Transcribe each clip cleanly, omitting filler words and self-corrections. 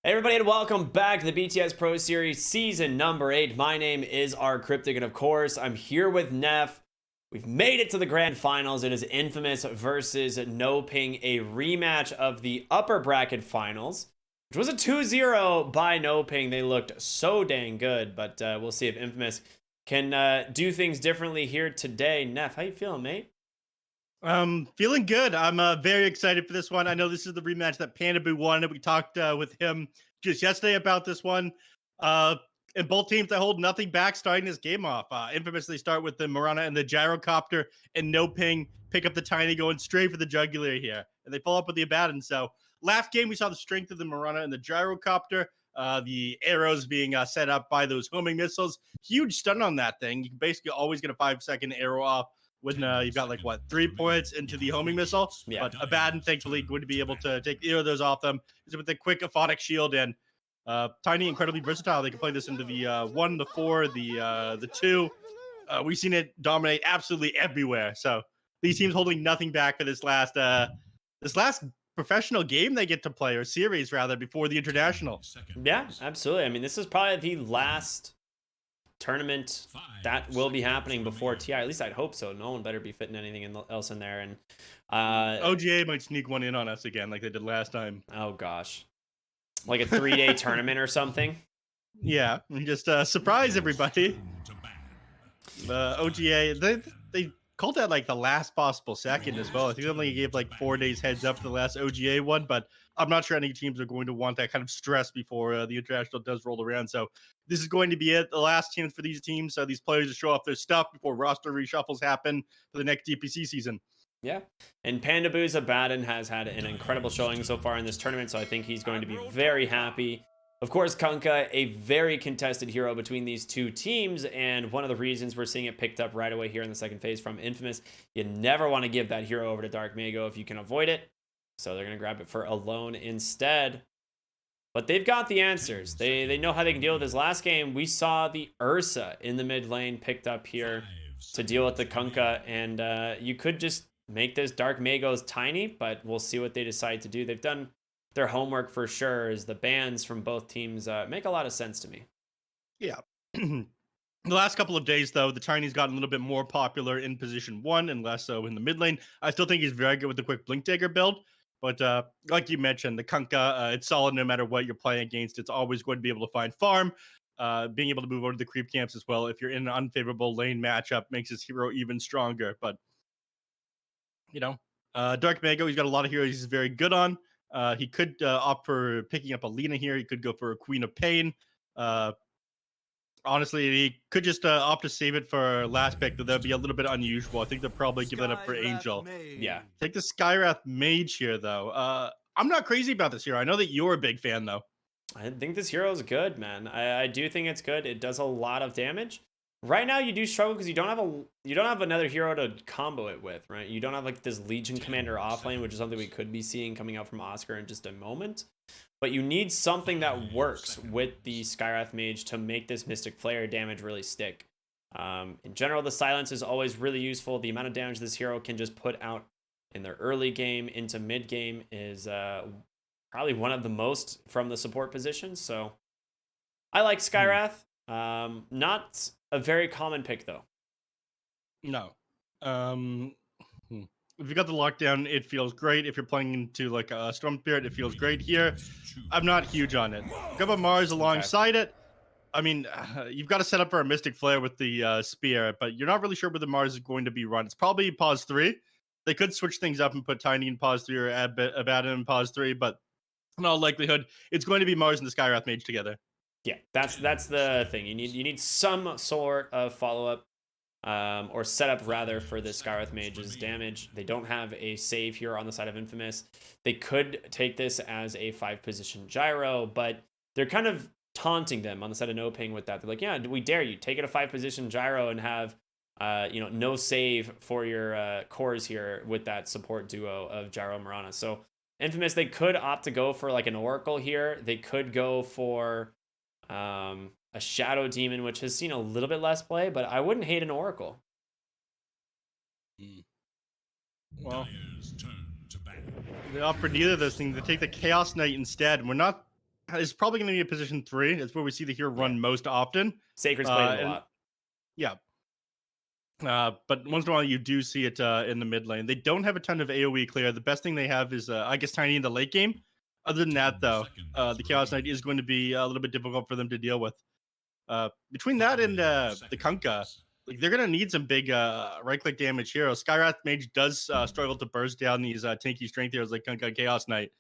Hey everybody and welcome back to the BTS Pro Series season number 8. My name is rkryptic and of course I'm here with neph. We've made it to the grand finals. It is Infamous versus NoPing, a rematch of the upper bracket finals, which was a 2-0 by NoPing. They looked so dang good, but we'll see if Infamous can do things differently here today. Neph, how you feeling, mate? Feeling good. I'm very excited for this one. I know this is the rematch that Pandaboo won. We talked with him just yesterday about this one. And both teams that hold nothing back starting this game off. Infamously start with the Marana and the gyrocopter, and NoPing pick up the tiny going straight for the jugular here. And they follow up with the Abaddon. So last game, we saw the strength of the Marana and the gyrocopter. The arrows being set up by those homing missiles. Huge stun on that thing. You can basically always get a 5-second arrow off when you've got like 3 points into the homing missile. Yeah. But Abaddon thankfully going to be able to take either of those off them with a quick aphotic shield, and Tiny incredibly versatile. They can play this into the 1, the 4, the 2. We've seen it dominate absolutely everywhere. So these teams holding nothing back for this last professional game they get to play, or series rather, before the international. Yeah, absolutely. I mean, this is probably the last tournament that will be happening before TI. At least I'd hope so. No one better be fitting anything else in there. And OGA might sneak one in on us again like they did last time. Oh gosh, like a 3-day tournament or something. Yeah, just surprise everybody. OGA, they called that like the last possible second as well. I think they only gave like 4 days heads up for the last OGA one, but I'm not sure any teams are going to want that kind of stress before the international does roll around. So this is going to be it. The last chance for these teams, these players to show off their stuff before roster reshuffles happen for the next DPC season. Yeah, and Pandaboo's Abaddon has had an incredible showing so far in this tournament, so I think he's going to be very happy. Of course, Kunkka, a very contested hero between these two teams, and one of the reasons we're seeing it picked up right away here in the second phase from Infamous. You never want to give that hero over to Dark Mago if you can avoid it, so they're going to grab it for Alone instead. But they've got the answers. They know how they can deal with this. Last game, we saw the Ursa in the mid lane picked up here to deal with the Kunkka, and you could just make this Dark Mago's tiny, but we'll see what they decide to do. They've done their homework for sure, as the bans from both teams make a lot of sense to me. Yeah. The last couple of days, though, the Tiny's gotten a little bit more popular in position 1 and less so in the mid lane. I still think he's very good with the quick Blink Dagger build, but like you mentioned, the Kunkka, it's solid no matter what you're playing against. It's always going to be able to find farm. Being able to move over to the creep camps as well, if you're in an unfavorable lane matchup, makes his hero even stronger. But, Dark Mago, he's got a lot of heroes he's very good on. He could opt for picking up a Lina here. He could go for a Queen of Pain. Honestly, he could just opt to save it for last pick, though that'd be a little bit unusual. I think they'll probably give that up for Angel. Yeah. Take the Skywrath Mage here, though. I'm not crazy about this hero. I know that you're a big fan, though. I think this hero is good, man. I do think it's good. It does a lot of damage. Right now, you do struggle because you don't have another hero to combo it with, right? You don't have like this Legion Commander offlane, which is something we could be seeing coming out from Oscar in just a moment. But you need something that works with the Skywrath Mage to make this Mystic Flare damage really stick. In general, the silence is always really useful. The amount of damage this hero can just put out in their early game into mid game is probably one of the most from the support position. So I like Skywrath. Not a very common pick, though. No. If you got the lockdown, it feels great. If you're playing into like a Storm Spirit, it feels great here. I'm not huge on it. Go about Mars alongside it. I mean, you've got to set up for a Mystic Flare with the Spear, but you're not really sure where the Mars is going to be run. It's probably pause 3. They could switch things up and put Tiny in pause 3 or Abaddon in pause 3, but in all likelihood, it's going to be Mars and the Skywrath Mage together. Yeah, that's the thing. You need some sort of follow-up or setup rather for the Skywrath Mage's damage. They don't have a save here on the side of Infamous. They could take this as a 5-position gyro, but they're kind of taunting them on the side of NoPing with that. They're like, yeah, we dare you. Take it a 5-position gyro and have no save for your cores here with that support duo of Gyro and Marana. So Infamous, they could opt to go for like an Oracle here. They could go for a Shadow Demon, which has seen a little bit less play, but I wouldn't hate an Oracle. Well, they opt for neither of those things. They take the Chaos Knight instead. We're not is probably going to be a position 3. It's where we see the hero Yeah. run most often. Sacred's played it a And lot. yeah, but once in a while you do see it in the mid lane. They don't have a ton of AoE clear. The best thing they have is, I guess, Tiny in the late game. Other than that, though, the Chaos Knight is going to be a little bit difficult for them to deal with. Between that and the Kunkka, like they're gonna need some big right-click damage heroes. Skywrath Mage does struggle to burst down these tanky strength heroes like Kunkka and Chaos Knight.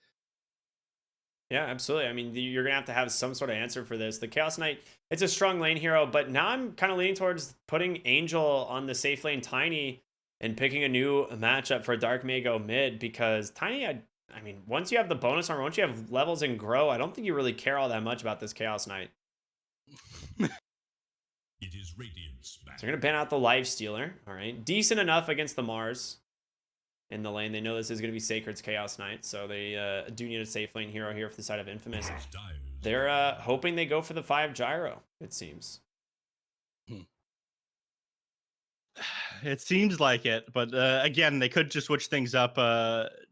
Yeah, absolutely. I mean, you're gonna have some sort of answer for this. The Chaos Knight, it's a strong lane hero, but now I'm kind of leaning towards putting Angel on the safe lane Tiny and picking a new matchup for Dark Mago mid because Tiny, I mean, once you have the bonus armor, once you have levels and grow, I don't think you really care all that much about this Chaos Knight. It is Radiant's back. So we're gonna ban out the Life Stealer. All right, decent enough against the Mars in the lane. They know this is going to be Sacred's Chaos Knight, so they do need a safe lane hero here for the side of Infamous. They're hoping they go for the 5 gyro, it seems. It seems like it, but again, they could just switch things up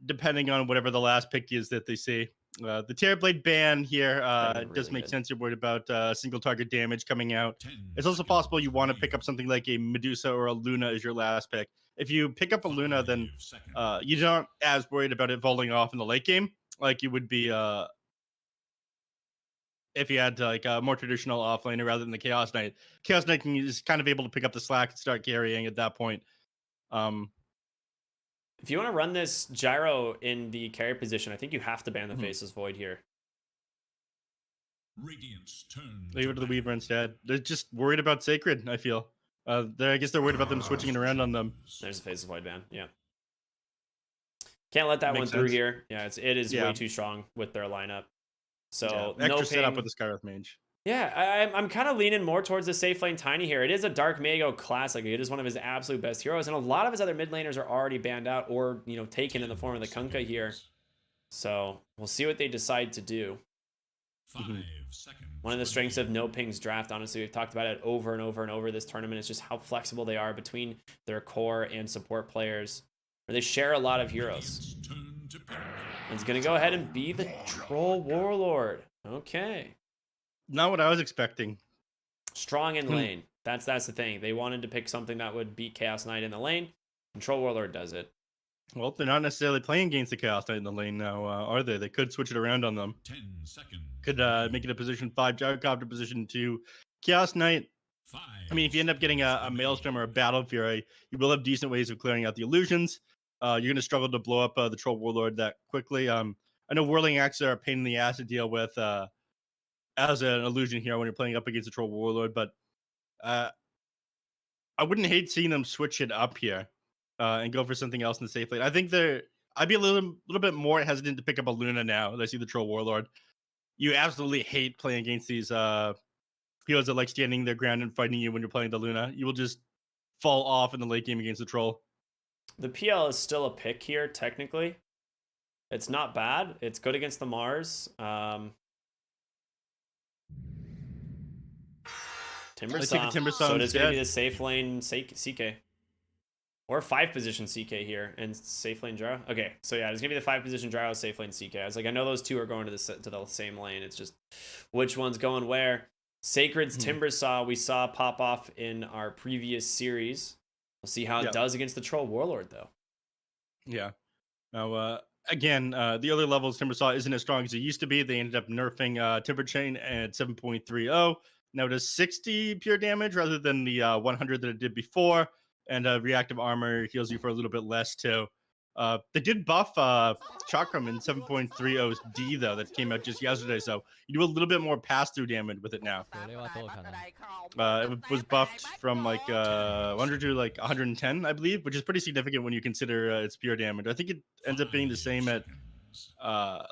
depending on whatever the last pick is that they see. The Terrorblade ban here does make sense. You're worried about single target damage coming out. It's also possible you want to pick up something like a Medusa or a Luna as your last pick. If you pick up a Luna, then you're not as worried about it falling off in the late game like you would be if you had like a more traditional offlaner rather than the Chaos Knight. Chaos Knight is kind of able to pick up the slack and start carrying at that point. If you want to run this gyro in the carry position, I think you have to ban the Faceless Void here. Radiant's turn. Leave it to the Weaver instead. They're just worried about Sacred, I feel. I guess they're worried about them switching it around on them. There's a Faceless Void ban, yeah. Can't let that Makes one through sense. here. Yeah, it is way too strong with their lineup. So extra setup NoPing. with the Skywrath Mage. Yeah, I'm kind of leaning more towards the safe lane Tiny here. It is a Dark Mago classic. It is one of his absolute best heroes, and a lot of his other mid laners are already banned out or taken in the form of the Kunkka here. So we'll see what they decide to do. 5 seconds. One of the strengths of NoPing's draft, honestly, we've talked about it over and over and over this tournament, is just how flexible they are between their core and support players, where they share a lot of heroes. And it's going to go ahead and be the Troll Warlord. Okay. Not what I was expecting. Strong in lane. That's the thing. They wanted to pick something that would beat Chaos Knight in the lane. Control Warlord does it. Well, they're not necessarily playing against the Chaos Knight in the lane now, are they? They could switch it around on them. 10 seconds. Could make it a position 5 Gyrocopter, position 2 Chaos Knight. I mean, if you end up getting a Maelstrom or a Battle Fury, you will have decent ways of clearing out the illusions. You're going to struggle to blow up the Troll Warlord that quickly. I know Whirling Axes are a pain in the ass to deal with as an illusion hero when you're playing up against the Troll Warlord, but I wouldn't hate seeing them switch it up here and go for something else in the safe lane. I think I'd be a little bit more hesitant to pick up a Luna now that I see the Troll Warlord. You absolutely hate playing against these heroes that like standing their ground and fighting you when you're playing the Luna. You will just fall off in the late game against the Troll. The PL is still a pick here, technically. It's not bad. It's good against the Mars. Timbersaw. So it is going to be the safe lane CK. Or 5 position CK here and safe lane Gyro. Okay, so yeah, it's gonna be the 5 position Gyro, safe lane CK. I was like, I know those two are going to the same lane. It's just which one's going where. Sacred's Timbersaw we saw pop off in our previous series. We'll see how it does against the Troll Warlord though. Yeah. Now again, the early levels Timbersaw isn't as strong as it used to be. They ended up nerfing Timber Chain at 7.30. Now it does 60 pure damage rather than the 100 that it did before. And reactive armor heals you for a little bit less too. They did buff Chakram in 7.30's D though, that came out just yesterday. So you do a little bit more pass-through damage with it now. It was buffed from like 100 to like 110, I believe, which is pretty significant when you consider its pure damage. I think it ends up being the same at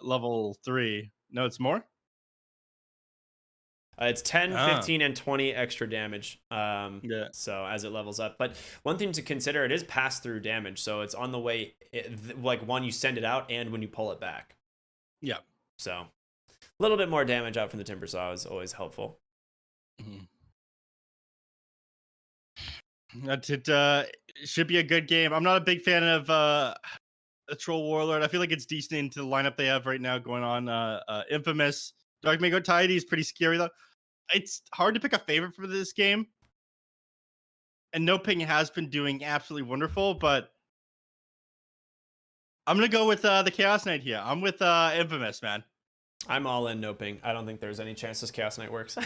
level 3. No, it's more? It's 10, 15, and 20 extra damage. So as it levels up. But one thing to consider, it is pass-through damage. So it's on the way, like when you send it out and when you pull it back. Yeah. So a little bit more damage out from the Timbersaw is always helpful. It should be a good game. I'm not a big fan of a Troll Warlord. I feel like it's decent into the lineup they have right now going on. Infamous Dark Mako Tidy is pretty scary though. It's hard to pick a favorite for this game. And NoPing has been doing absolutely wonderful, but I'm gonna go with the Chaos Knight here. I'm with Infamous, man. I'm all in NoPing. I don't think there's any chance this Chaos Knight works.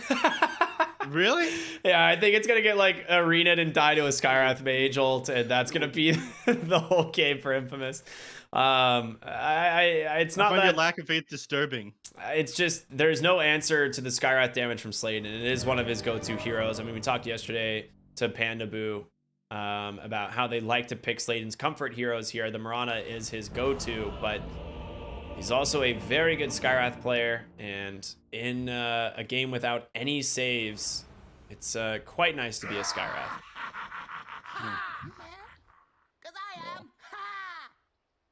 Really? Yeah, I think it's gonna get like arena'd and die to a Skywrath Mage ult, and that's gonna be the whole game for Infamous. It's not I find that your lack of faith disturbing. it's just there's no answer to the Skywrath damage from Slade, and it is one of his go-to heroes. I mean, we talked yesterday to Panda Boo about how they like to pick Sladen's comfort heroes here. The Mirana is his go-to, but he's also a very good Skywrath player, and in a game without any saves, it's quite nice to be a Skywrath.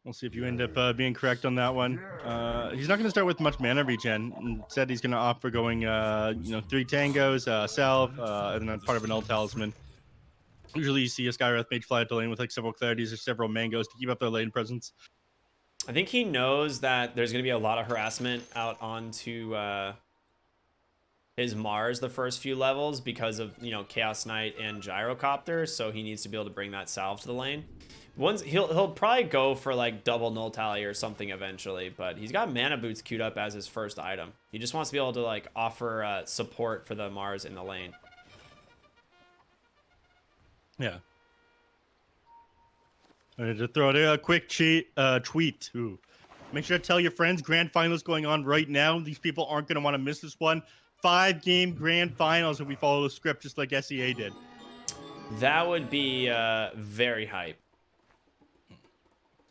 We'll see if you end up being correct on that one. He's not going to start with much mana regen. Instead, he's going to opt for going, 3 tangos, salve, and then part of an ult talisman. Usually, you see a Skywrath Mage fly out the lane with like several clarities or several mangoes to keep up their lane presence. I think he knows that there's going to be a lot of harassment out onto his Mars the first few levels because of, Chaos Knight and Gyrocopter, so he needs to be able to bring that salve to the lane. Once he'll probably go for like double null tally or something eventually, but he's got mana boots queued up as his first item. He just wants to be able to like offer support for the Mars in the lane. Yeah. I need to throw out a quick tweet. Ooh. Make sure to tell your friends grand finals going on right now. These people aren't going to want to miss this one. 5-game grand finals if we follow the script just like SEA did. That would be very hype.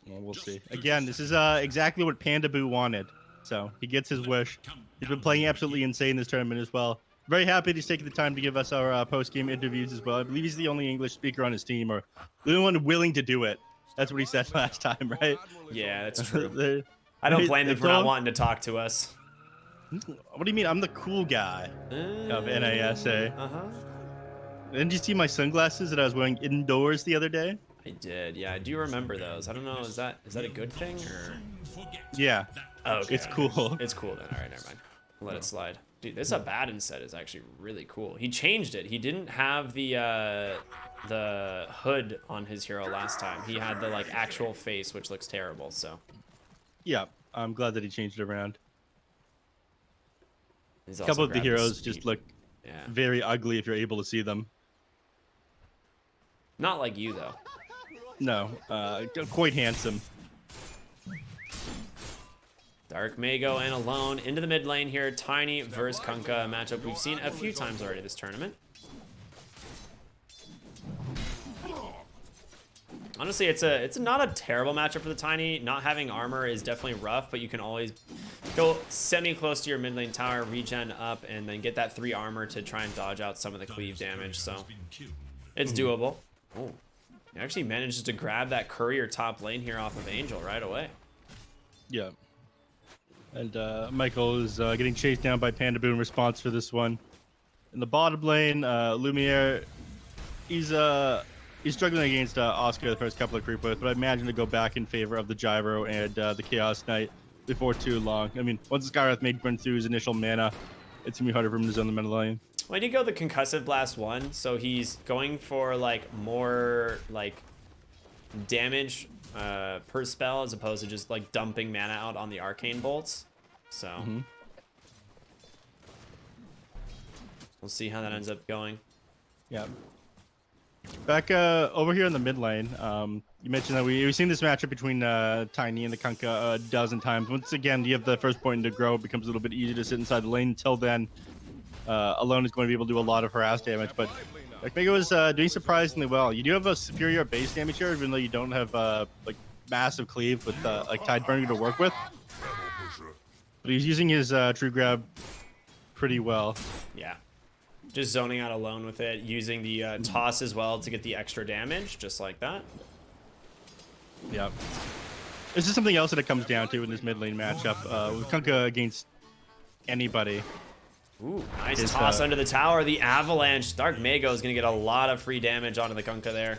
Well, we'll see. Again, this is exactly what Panda Boo wanted. So he gets his wish. He's been playing absolutely insane this tournament as well. Very happy he's taking the time to give us our post-game interviews as well. I believe he's the only English speaker on his team, or the only one willing to do it. That's what he said last time, right? Yeah, that's true. I don't blame them for not wanting to talk to us. What do you mean? I'm the cool guy of NASA. Didn't you see my sunglasses that I was wearing indoors the other day? I did. Yeah, I do remember those. I don't know. Is that a good thing or? Yeah. Oh, okay. It's cool. It's cool then. All right, never mind. Let it slide. Dude, this Abaddon set is actually really cool. He changed it. He didn't have the hood on his hero last time. He had the like actual face, which looks terrible. So. Yeah, I'm glad that he changed it around. A couple of the heroes just look very ugly if you're able to see them. Not like you though. No, quite handsome. Dark Mago and Alone into the mid lane here. Tiny versus Kunkka, a matchup we've seen a few times already this tournament. Honestly, it's not a terrible matchup for the Tiny. Not having armor is definitely rough, but you can always go semi-close to your mid lane tower, regen up, and then get that 3 armor to try and dodge out some of the cleave damage, so it's doable. Oh, he actually manages to grab that courier top lane here off of Angel right away. Yeah. And Michael is getting chased down by Panda Boo in response for this one. In the bottom lane, Lumiere, he's struggling against Oscar the first couple of creep waves, but I imagine to go back in favor of the Gyro and the Chaos Knight before too long. I mean, once the Skywrath Mage burns through his initial mana, it's going to be harder for him to zone the mid lane. Well, he did go the Concussive Blast 1, so he's going for like more like damage per spell as opposed to just like dumping mana out on the Arcane Bolts. So we'll see how that ends up going. Yeah. Back over here in the mid lane, you mentioned that we've seen this matchup between Tiny and the Kunkka a dozen times. Once again, you have the first point to grow. It becomes a little bit easier to sit inside the lane. Until then, Alone is going to be able to do a lot of harass damage. But Mego is doing surprisingly well. You do have a superior base damage here, even though you don't have like massive cleave with like Tide Burning to work with. But he's using his True Grab pretty well. Yeah. Just zoning out Alone with it, using the toss as well to get the extra damage, just like that. Yeah. This is something else that it comes down to in this mid lane matchup. With Kunkka against anybody. Ooh, nice toss under the tower. The Avalanche. Dark Mago is going to get a lot of free damage onto the Kunkka there.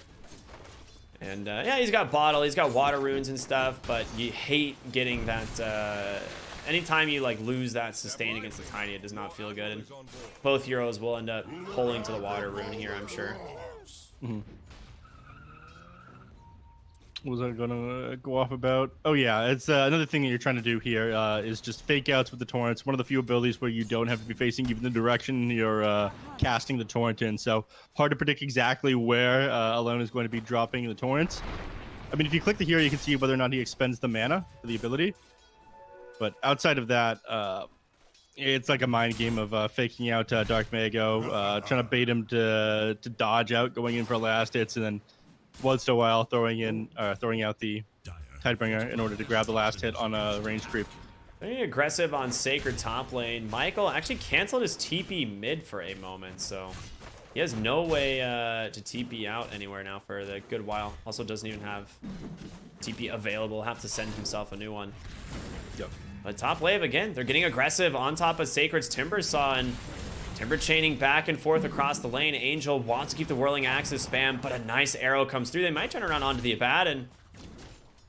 And yeah, he's got Bottle, he's got Water Runes and stuff, but you hate getting that anytime you like lose that sustain against the Tiny, it does not feel good. And both heroes will end up pulling to the water rune here, I'm sure. What was I gonna go off about? Oh yeah, it's another thing that you're trying to do here is just fake outs with the torrents. One of the few abilities where you don't have to be facing even the direction you're casting the torrent in. So hard to predict exactly where Alone is going to be dropping the torrents. I mean, if you click the hero, you can see whether or not he expends the mana for the ability. But outside of that, it's like a mind game of faking out Dark Mago, trying to bait him to dodge out, going in for last hits, and then once in a while throwing out the Tidebringer in order to grab the last hit on a range creep. Very aggressive on Sacred top lane. Michael actually canceled his TP mid for a moment, so he has no way to TP out anywhere now for a good while. Also doesn't even have TP available. Have to send himself a new one. Yep. But top wave again, they're getting aggressive on top of Sacred's Timber Saw, and Timber chaining back and forth across the lane. Angel wants to keep the whirling axis spam, but a nice arrow comes through. They might turn around onto the Abaddon.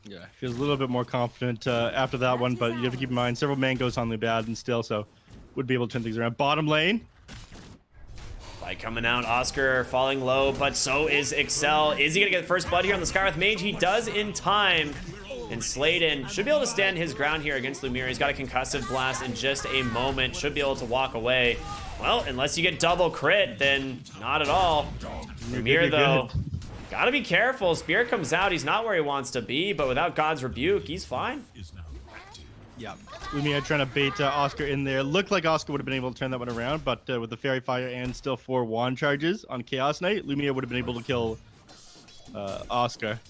Yeah, feels a little bit more confident after that one, but you have to keep in mind several mangoes on the Abaddon still, so would be able to turn things around. Bottom lane. Fight coming out, Oscar falling low, but so is Excel. Is he gonna get the first blood here on the Skywrath Mage? He does in time. And Sladen should be able to stand his ground here against Lumiere. He's got a concussive blast in just a moment. Should be able to walk away. Well, unless you get double crit, then not at all. Lumiere, though, gotta be careful. Spirit comes out. He's not where he wants to be, but without God's Rebuke, he's fine. Yeah, Lumiere trying to bait Oscar in there. Looked like Oscar would have been able to turn that one around, but with the Fairy Fire and still 4 wand charges on Chaos Knight, Lumiere would have been able to kill Oscar.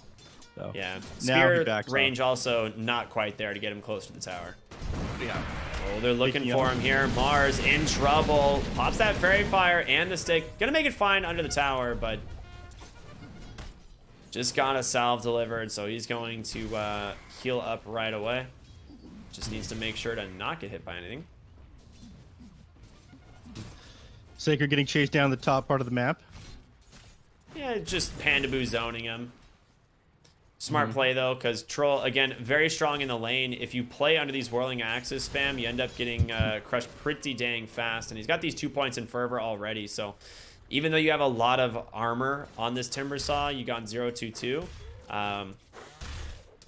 So Yeah, now he Spirit backs range also not quite there to get him close to the tower. Yeah. Oh, they're looking for him here. Mars in trouble. Pops that Fairy Fire and the stick. Gonna make it fine under the tower, but just got a salve delivered, so he's going to heal up right away. Just needs to make sure to not get hit by anything. Sacred getting chased down the top part of the map. Yeah, just Pandaboo zoning him. Smart play, though, because Troll, again, very strong in the lane. If you play under these whirling axis spam, you end up getting crushed pretty dang fast. And he's got these 2 points in Fervor already. So even though you have a lot of armor on this Timber Saw, you got 0-2-2.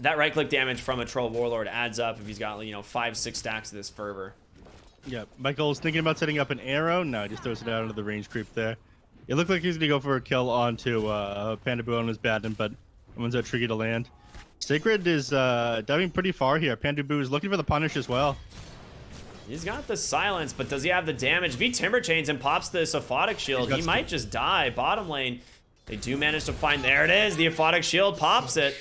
That right-click damage from a Troll Warlord adds up if he's got, 5-6 stacks of this Fervor. Yeah, Michael's thinking about setting up an arrow. No, he just throws it out into the range creep there. It looked like he's going to go for a kill onto Pandaboo on his Batten, but one's that tricky to land. Sacred is diving pretty far here. Pandaboo is looking for the punish as well. He's got the silence, but does he have the damage? If he Timber Chains and pops the Aphotic Shield, he might just die. Bottom lane, they do manage to find... There it is. The Aphotic Shield pops it.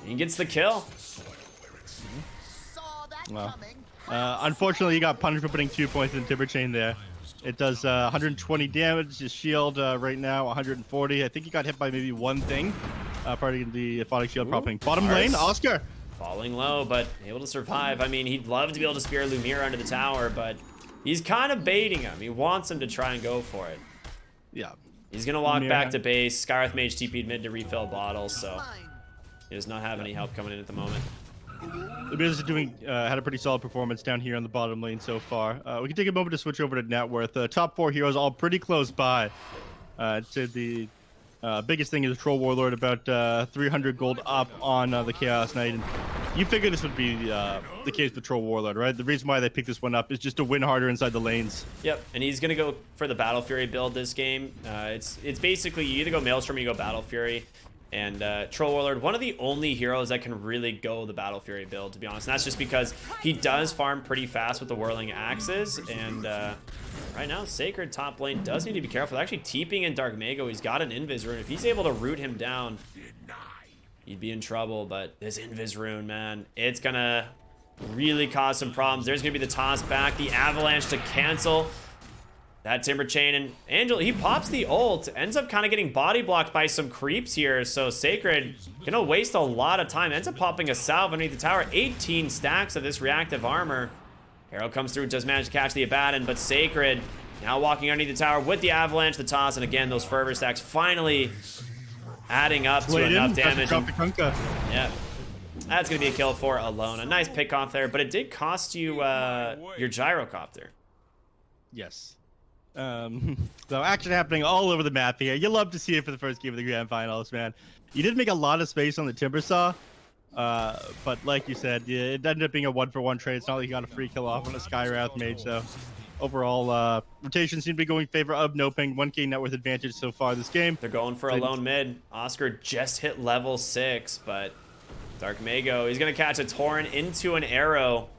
He gets the kill. Well, unfortunately, he got punished for putting 2 points in Timber Chain there. It does 120 damage. His shield right now 140. I think he got hit by maybe one thing. Part of the Aphotic Shield popping. Bottom lane, Oscar. Falling low, but able to survive. I mean, he'd love to be able to spear Lumiere under the tower, but he's kind of baiting him. He wants him to try and go for it. Yeah. He's going to walk back to base. Skywrath Mage TP'd mid to refill bottles, so he does not have any help coming in at the moment. The Bears had a pretty solid performance down here on the bottom lane so far. We can take a moment to switch over to net worth. Top 4 heroes all pretty close by. To the biggest thing is Troll Warlord about 300 gold up on the Chaos Knight. And you figured this would be the case with Troll Warlord, right? The reason why they picked this one up is just to win harder inside the lanes. Yep, and he's gonna go for the Battle Fury build this game. It's basically you either go Maelstrom or you go Battle Fury. And Troll Warlord, one of the only heroes that can really go the Battle Fury build, to be honest. And that's just because he does farm pretty fast with the Whirling Axes. And right now, Sacred top lane does need to be careful. They're actually TPing in Dark Mago. He's got an Invis Rune. If he's able to root him down, he'd be in trouble. But this Invis Rune, man, it's going to really cause some problems. There's going to be the toss back, the Avalanche to cancel that Timber Chain, and Angel, he pops the ult, ends up kind of getting body blocked by some creeps here, so Sacred gonna waste a lot of time, ends up popping a salve underneath the tower. 18 stacks of this reactive armor. Arrow comes through, does manage to catch the Abaddon, but Sacred now walking underneath the tower with the Avalanche, the toss, and again, those Fervor stacks finally adding up to enough damage. Yeah. That's going to be a kill for Alone. A nice pick off there, but it did cost you your gyrocopter. Yes. So action happening all over the map here. You love to see it for the first game of the grand finals, man. You did make a lot of space on the Timber Saw, but like you said, it ended up being a 1-for-1 trade. It's not like you got a free kill off on a Skywrath mage, so overall, rotation seemed to be going in favor of NoPing. 1k net worth advantage so far this game. They're going for Alone mid. Oscar just hit level 6, but Dark Mago, he's going to catch a Torrent into an arrow.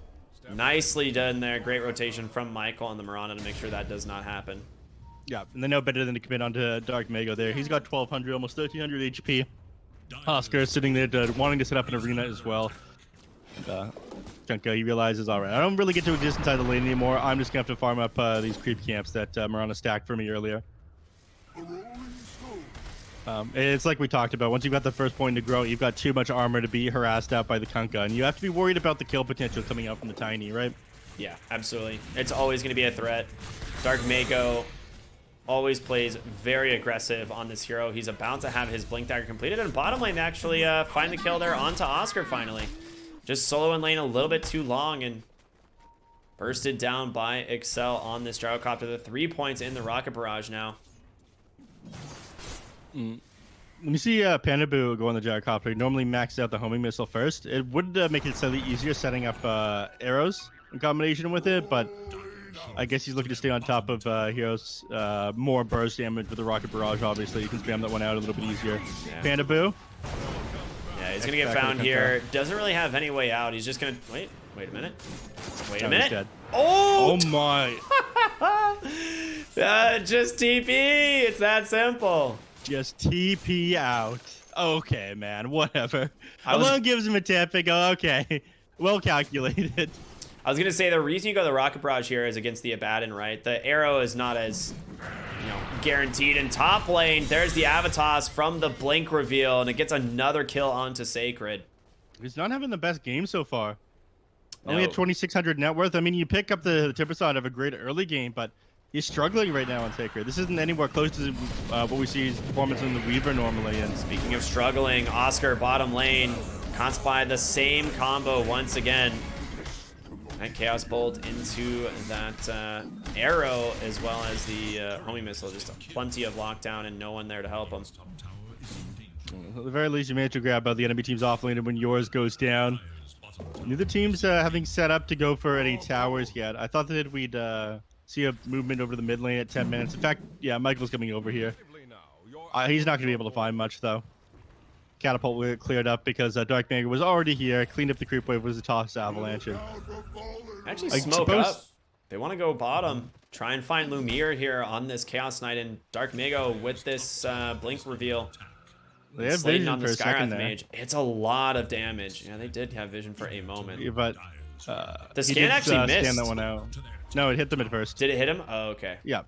Nicely done there. Great rotation from Michael on the Mirana to make sure that does not happen. Yeah, and they know better than to commit onto Dark Mago there. He's got 1200, almost 1300 HP. Oscar is sitting there wanting to set up an arena as well. Junko, he realizes, all right, I don't really get to exist inside the lane anymore. I'm just going to have to farm up these creep camps that Mirana stacked for me earlier. It's like we talked about. Once you've got the first point to grow, you've got too much armor to be harassed out by the Kunkka, and you have to be worried about the kill potential coming out from the Tiny, right? Yeah, absolutely. It's always going to be a threat. Dark Mago always plays very aggressive on this hero. He's about to have his Blink Dagger completed, and bottom lane actually find the kill there onto Oscar finally. Just solo in lane a little bit too long and bursted down by Excel on this gyrocopter. The 3 points in the rocket barrage now. Let me see Panaboo go on the gyrocopter. He normally maxed out the homing missile first. It would make it slightly easier setting up arrows in combination with it, but I guess he's looking to stay on top of heroes. More burst damage with the rocket barrage, obviously. You can spam that one out a little bit easier. Yeah. Panaboo. Yeah, he's going to get found here. Doesn't really have any way out. He's just going to... Wait a minute. Wait a minute. Dead. Oh! Oh, my. Just TP. It's that simple. Just TP out. Okay, man. Whatever. Alone gives him a tip and go, okay. Well calculated. I was going to say the reason you go the rocket barrage here is against the Abaddon, right? The arrow is not as, guaranteed. In top lane, there's the Avatos from the Blink reveal, and it gets another kill onto Sacred. He's not having the best game so far. No. Only at 2,600 net worth. I mean, you pick up the Timber Saw and have a great early game, but he's struggling right now on Sacred. This isn't anywhere close to what we see his performance in the Weaver normally. And speaking of struggling, Oscar bottom lane conts by the same combo once again. That Chaos Bolt into that arrow, as well as the homing missile. Just plenty of lockdown and no one there to help him. At the very least, you managed to grab the enemy team's offlane, and when yours goes down, neither team's having set up to go for any towers yet. I thought that we'd see a movement over the mid lane at 10 minutes. In fact, yeah, Michael's coming over here. He's not going to be able to find much, though. Catapult will get cleared up because Dark Mago was already here. Cleaned up the creep wave, was a toss avalanche. Actually, smoke up. They want to go bottom. Try and find Lumiere here on this Chaos Knight, and Dark Mago with this Blink reveal. They have Slating vision on the for a second Skywrath there. Mage. It's a lot of damage. Yeah, they did have vision for a moment. Yeah, but the scan actually missed. Scan that one out. No, it hit them at first. Did it hit him? Oh, okay. Yeah.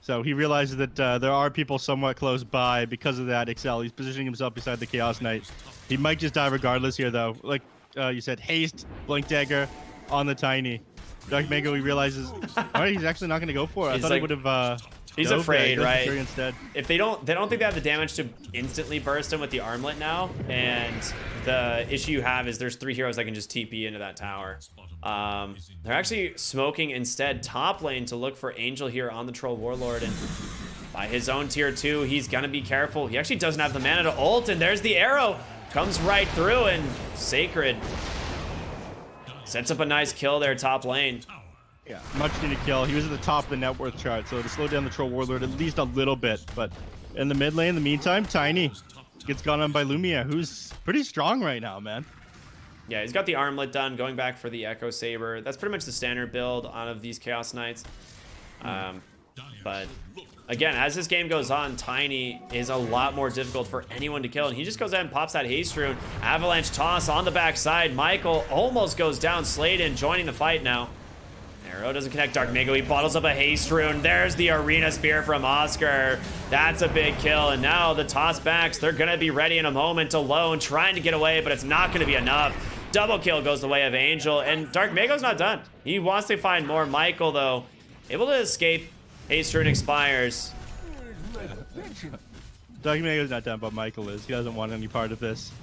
So he realizes that there are people somewhat close by. Because of that, Excel, he's positioning himself beside the Chaos Knight. He might just die regardless here, though. Like you said, haste, Blink Dagger on the Tiny. Dark Mago, he realizes, all right, he's actually not going to go for it. I thought he would have... He's afraid, right? Instead. If they don't think they have the damage to instantly burst him with the armlet now, and the issue you have is there's 3 heroes that can just TP into that tower. They're actually smoking instead top lane to look for Angel here on the Troll Warlord, and by his own tier 2, he's gonna be careful. He actually doesn't have the mana to ult, and there's the arrow. Comes right through, and Sacred sets up a nice kill there top lane. Yeah, much needed kill. He was at the top of the net worth chart, so to slow down the Troll Warlord at least a little bit. But in the mid lane, in the meantime, Tiny gets gone on by Lumia, who's pretty strong right now, man. Yeah, he's got the armlet done, going back for the Echo Saber. That's pretty much the standard build out of these Chaos Knights. But again, as this game goes on, Tiny is a lot more difficult for anyone to kill, and he just goes ahead and pops that haste rune. Avalanche toss on the backside. Michael almost goes down. Slayden joining the fight now. Arrow doesn't connect Dark Mago. He bottles up a haste rune. There's the arena spear from Oscar. That's a big kill. And now the toss backs, they're going to be ready in a moment. Alone, trying to get away, but it's not going to be enough. Double kill goes the way of Angel, and Dark Mago's not done. He wants to find more. Michael, though, able to escape. Haste rune expires. Dark Mago's not done, but Michael is. He doesn't want any part of this.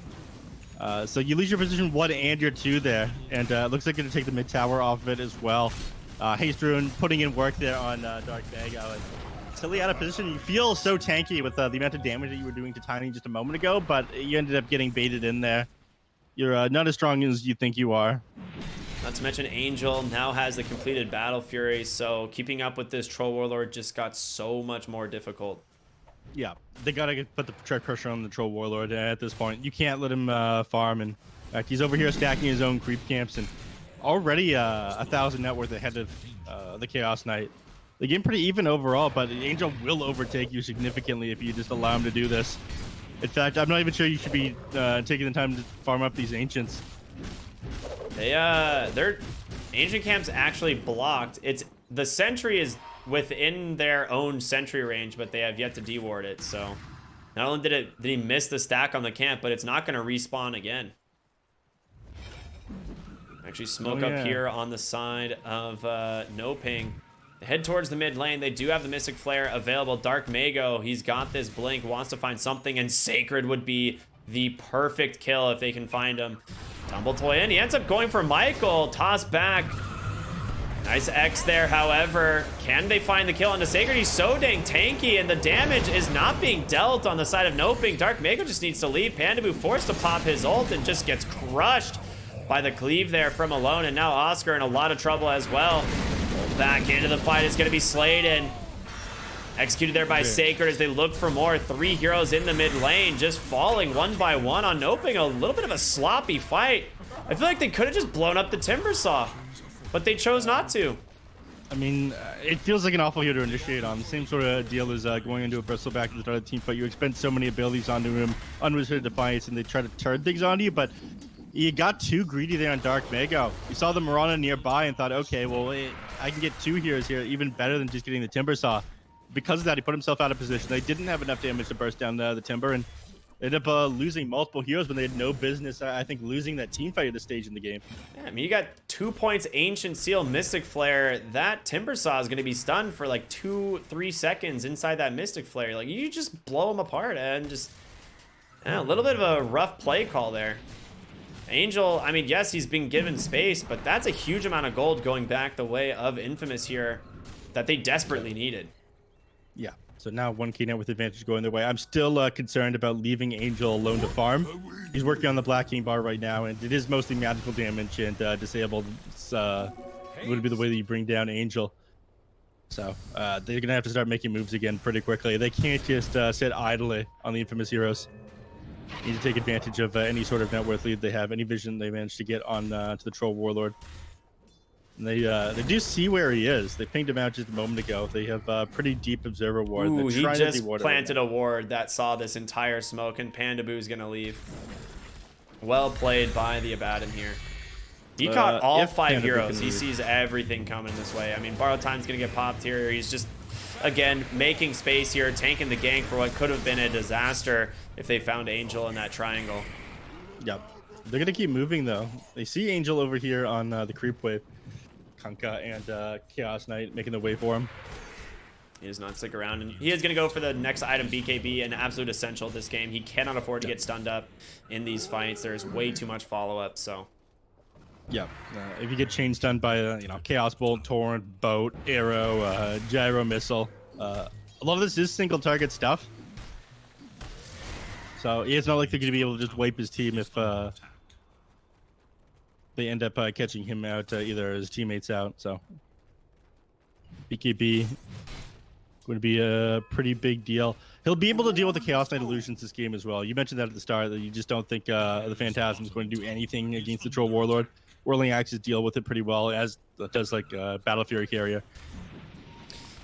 So you lose your position 1 and your 2 there, and looks like going to take the mid tower off of it as well. Haste Rune putting in work there on Dark Mega. Silly out of position. You feel so tanky with the amount of damage that you were doing to Tiny just a moment ago, but you ended up getting baited in there. You're not as strong as you think you are. Not to mention Angel now has the completed Battle Fury, so keeping up with this Troll Warlord just got so much more difficult. Yeah, they gotta put the check pressure on the Troll Warlord at this point. You can't let him farm, and in fact, he's over here stacking his own creep camps, and already 1,000 net worth ahead of the Chaos Knight. The game pretty even overall, but Angel will overtake you significantly if you just allow him to do this. In fact, I'm not even sure you should be taking the time to farm up these Ancients. Their Ancient camp's actually blocked. The sentry is within their own sentry range, but they have yet to deward it. So not only did he miss the stack on the camp, but it's not going to respawn again. Actually, smoke up here on the side of NoPing. They head towards the mid lane. They do have the Mystic Flare available. Dark Mago, he's got this blink, wants to find something, and Sacred would be the perfect kill if they can find him. Tumble Toy in. He ends up going for Michael. Toss back. Nice X there, however. Can they find the kill on the Sacred? He's so dang tanky, and the damage is not being dealt on the side of NoPing. Dark Mago just needs to leave. Pandaboo forced to pop his ult and just gets crushed by the cleave there from Alone, and now Oscar in a lot of trouble as well. Back into the fight is going to be Sladen. Executed there by Sacred as they look for more. 3 heroes in the mid lane, just falling one by one on NoPing. A little bit of a sloppy fight. I feel like they could have just blown up the Timber Saw, but they chose not to. I mean, it feels like an awful hero to initiate on. The same sort of deal as going into a Bristle back at the start of the team fight. You expend so many abilities onto him, Unwizarded Defiance, and they try to turn things onto you, but you got too greedy there on Dark Mago. You saw the Mirana nearby and thought, okay, well, I can get 2 heroes here, even better than just getting the Timber Saw. Because of that, he put himself out of position. They didn't have enough damage to burst down the Timber, and ended up losing multiple heroes when they had no business, I think, losing that team fight at this stage in the game. Yeah, I mean, you got 2 points, Ancient Seal, Mystic Flare. That Timber Saw is going to be stunned for like 2-3 seconds inside that Mystic Flare. Like, you just blow them apart, and just a little bit of a rough play call there. Angel, I mean, yes, he's been given space, but that's a huge amount of gold going back the way of Infamous here that they desperately needed. Yeah, so now 1 key net with advantage going their way. I'm still concerned about leaving Angel alone to farm. He's working on the Black King bar right now, and it is mostly magical damage and disabled. It's would be the way that you bring down Angel. So they're going to have to start making moves again pretty quickly. They can't just sit idly on the Infamous heroes. Need to take advantage of any sort of net worth lead they have, any vision they manage to get on to the Troll Warlord. And they do see where he is. They pinged him out just a moment ago. They have a pretty deep observer ward. Ooh, he just planted a ward that saw this entire smoke, and Pandaboo's gonna leave. Well played by the Abaddon here. He caught all 5 heroes. He sees everything coming this way. I mean, Borrowed Time's gonna get popped here. He's just, again, making space here, tanking the gank for what could have been a disaster if they found Angel in that triangle. Yep. They're gonna keep moving though. They see Angel over here on the creep wave. Kunkka and Chaos Knight making the way for him. He does not stick around, and he is going to go for the next item, BKB, an absolute essential this game. He cannot afford to get stunned up in these fights. There's way too much follow-up, so. Yeah, if you get chain stunned by Chaos Bolt, Torrent, Boat, Arrow, Gyro Missile, a lot of this is single target stuff. So it's not like they're going to be able to just wipe his team if they end up catching him out, either his teammates out. So BKB would be a pretty big deal. He'll be able to deal with the Chaos Knight illusions this game as well. You mentioned that at the start, that you just don't think the Phantasm is going to do anything against the Troll Warlord. Whirling Axes deal with it pretty well, as does like Battle Fury Carrier.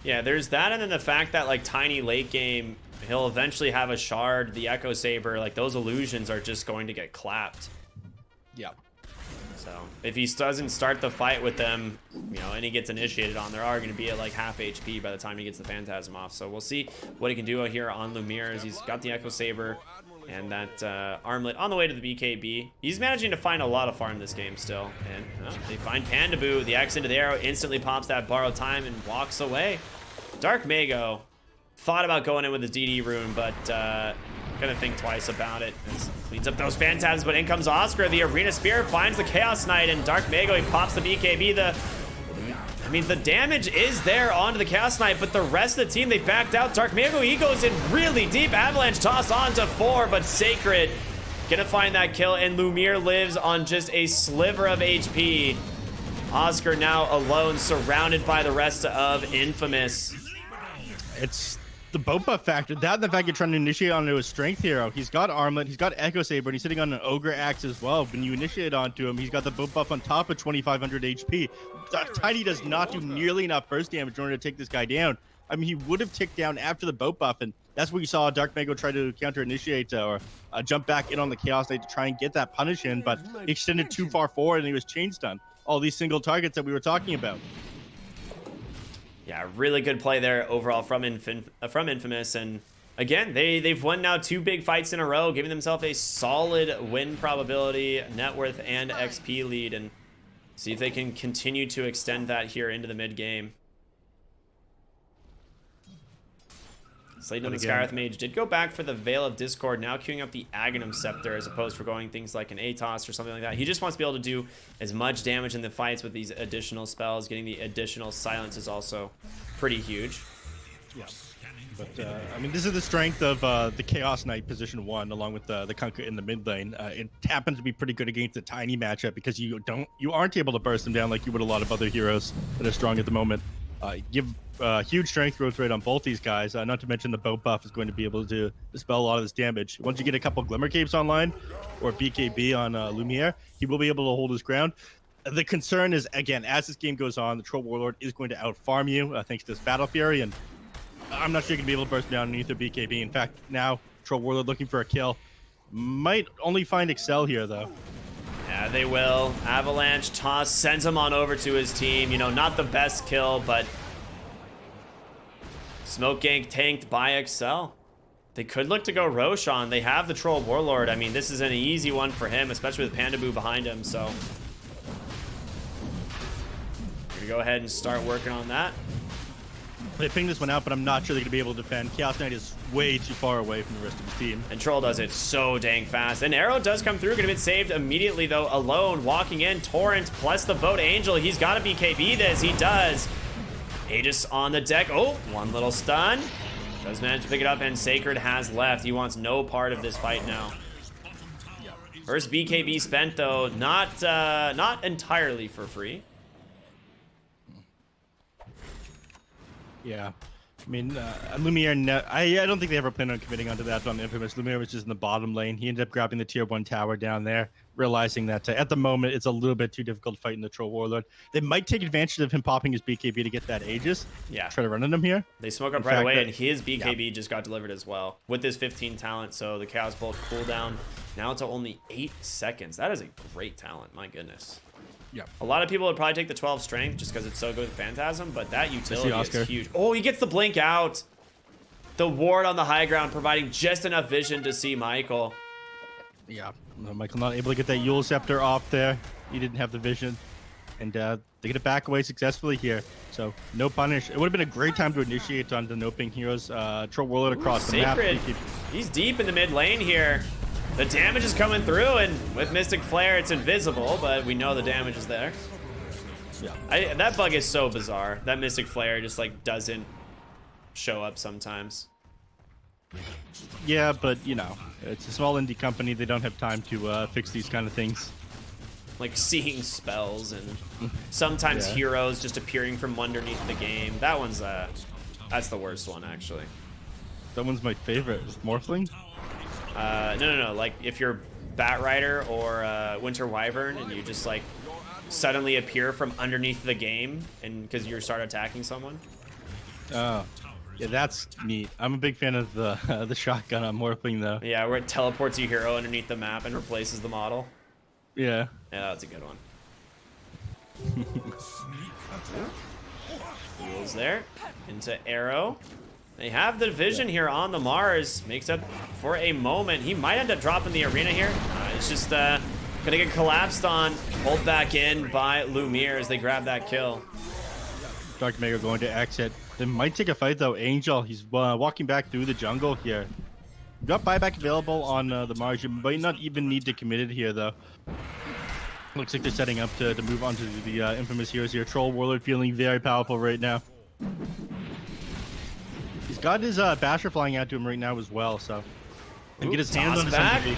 Yeah, there's that, and then the fact that like Tiny late game, he'll eventually have a Shard, the Echo Saber, like those illusions are just going to get clapped. Yeah. So if he doesn't start the fight with them, and he gets initiated on, there are going to be at like half HP by the time he gets the Phantasm off. So we'll see what he can do here on Lumiere, as he's got the Echo Saber and that armlet on the way to the BKB. He's managing to find a lot of farm this game still. And they find Pandaboo. The X into the arrow instantly pops that Borrowed Time and walks away. Dark Mago thought about going in with his DD rune, but gonna gonna think twice about it. Cleans up those phantasms, but in comes Oscar. The Arena Spear finds the Chaos Knight, and Dark Mago, he pops the BKB. I mean, the damage is there onto the Chaos Knight, but the rest of the team, they backed out. Dark Mago, he goes in really deep. Avalanche tossed onto 4, but Sacred gonna find that kill, and Lumiere lives on just a sliver of HP. Oscar now alone, surrounded by the rest of Infamous. It's the boat buff factor. That and the fact you're trying to initiate onto his strength hero. He's got Armlet, he's got Echo Saber, and he's sitting on an Ogre Axe as well. When you initiate onto him, he's got the boat buff on top of 2,500 HP. Tiny does not do nearly enough burst damage in order to take this guy down. I mean, he would have ticked down after the boat buff, and that's what you saw Dark Mago try to counter initiate or jump back in on the Chaos Knight to try and get that punish in, but he extended too far forward and he was chain stunned. All these single targets that we were talking about. Yeah, really good play there overall from Infamous. And again, they've won now 2 big fights in a row, giving themselves a solid win probability, net worth, and XP lead. And see if they can continue to extend that here into the mid game. Slayton and the Skywrath Mage did go back for the Veil of Discord, now queuing up the Aghanim Scepter as opposed for going things like an Atos or something like that. He just wants to be able to do as much damage in the fights with these additional spells. Getting the additional silence is also pretty huge. Yeah. But, I mean, this is the strength of the Chaos Knight position 1, along with the Kunkka in the mid lane. It happens to be pretty good against the Tiny matchup because you aren't able to burst them down like you would a lot of other heroes that are strong at the moment. Give huge strength growth rate on both these guys, not to mention the boat buff is going to be able to dispel a lot of this damage. Once you get a couple Glimmer Capes online or BKB on Lumiere, he will be able to hold his ground. The concern is, again, as this game goes on, the Troll Warlord is going to out-farm you thanks to this Battle Fury, and I'm not sure you can be able to burst down underneath the BKB. In fact, now Troll Warlord looking for a kill. Might only find Excel here, though. Yeah, they will. Avalanche toss sends him on over to his team. You know, not the best kill, but Smoke Gank tanked by Excel. They could look to go Roshan. They have the Troll Warlord. I mean, this is an easy one for him, especially with Pandaboo behind him, so we're gonna go ahead and start working on that. They pinged this one out, but I'm not sure they're going to be able to defend. Chaos Knight is way too far away from the rest of his team. And Troll does it so dang fast. And Arrow does come through. Gonna get saved immediately, though, alone. Walking in, Torrent plus the boat Angel. He's got to BKB this. He does. Aegis on the deck. Oh, one little stun. Does manage to pick it up, and Sacred has left. He wants no part of this fight now. First BKB spent, though. Not entirely for free. Yeah, I mean, Lumiere, I don't think they ever planned on committing onto that on Infamous. Lumiere was just in the bottom lane. He ended up grabbing the tier 1 tower down there, realizing that at the moment it's a little bit too difficult to fight in the Troll Warlord. They might take advantage of him popping his BKB to get that Aegis. Yeah. Try to run at him here. They smoke up right away, and his BKB just got delivered as well with his 15 talent. So the Chaos Bolt cooldown now to only 8 seconds. That is a great talent. My goodness. Yeah. A lot of people would probably take the 12 strength just because it's so good with Phantasm, but that utility Oscar. is huge. Oh, he gets the blink out. The ward on the high ground providing just enough vision to see Michael. Yeah, Michael not able to get that Yule Scepter off there. He didn't have the vision. And they get it back away successfully here. So no punish. It would have been a great time to initiate on the NoPing heroes. Troll Warlord across the map. He's deep in the mid lane here. The damage is coming through, and with Mystic Flare, it's invisible, but we know the damage is there. Yeah. That bug is so bizarre. That Mystic Flare just, like, doesn't show up sometimes. Yeah, but, you know, it's a small indie company. They don't have time to fix these kind of things. Like seeing spells and sometimes heroes just appearing from underneath the game. That one's, that's the worst one, actually. That one's my favorite. Is Morphling? No. Like if you're Bat Rider or Winter Wyvern and you just like suddenly appear from underneath the game and because you start attacking someone. Oh, yeah, that's neat. I'm a big fan of the shotgun on Morphling though. Yeah, where it teleports your hero underneath the map and replaces the model. Yeah. Yeah, that's a good one. Heals there into Arrow. They have the vision here on the Mars. Makes up for a moment. He might end up dropping the arena here. It's just gonna get collapsed on. Pulled back in by Lumiere as they grab that kill. Dark Mago going to exit. They might take a fight though. Angel, he's walking back through the jungle here. Got buyback available on the margin, but not even need to commit it here, though. Looks like they're setting up to move on to the Infamous heroes here. Troll Warlord feeling very powerful right now. He's got his Basher flying out to him right now as well, so... And get his hands on his back. MVP.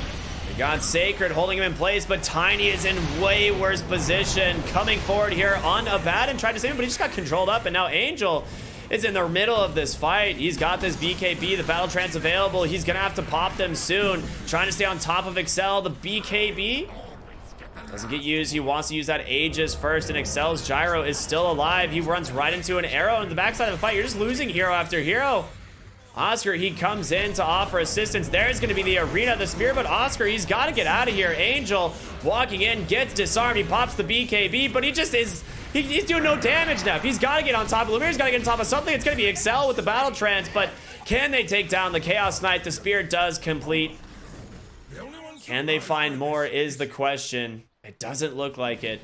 They got Sacred holding him in place, but Tiny is in way worse position. Coming forward here on Abaddon, tried to save him, but he just got controlled up, and now Angel is in the middle of this fight. He's got this BKB, the Battle Trance available. He's gonna have to pop them soon. Trying to stay on top of Excel. The BKB doesn't get used. He wants to use that Aegis first, and Excel's Gyro is still alive. He runs right into an arrow in the backside of the fight. You're just losing hero after hero. Oscar, he comes in to offer assistance. There's going to be the arena, the spear, but Oscar, he's got to get out of here. Angel walking in, gets disarmed. He pops the BKB, but he just is... He's doing no damage now. He's got to get on top of Lumir's got to get on top of something. It's going to be Excel with the Battle Trance, but can they take down the Chaos Knight? The spear does complete. Can they find more is the question. It doesn't look like it.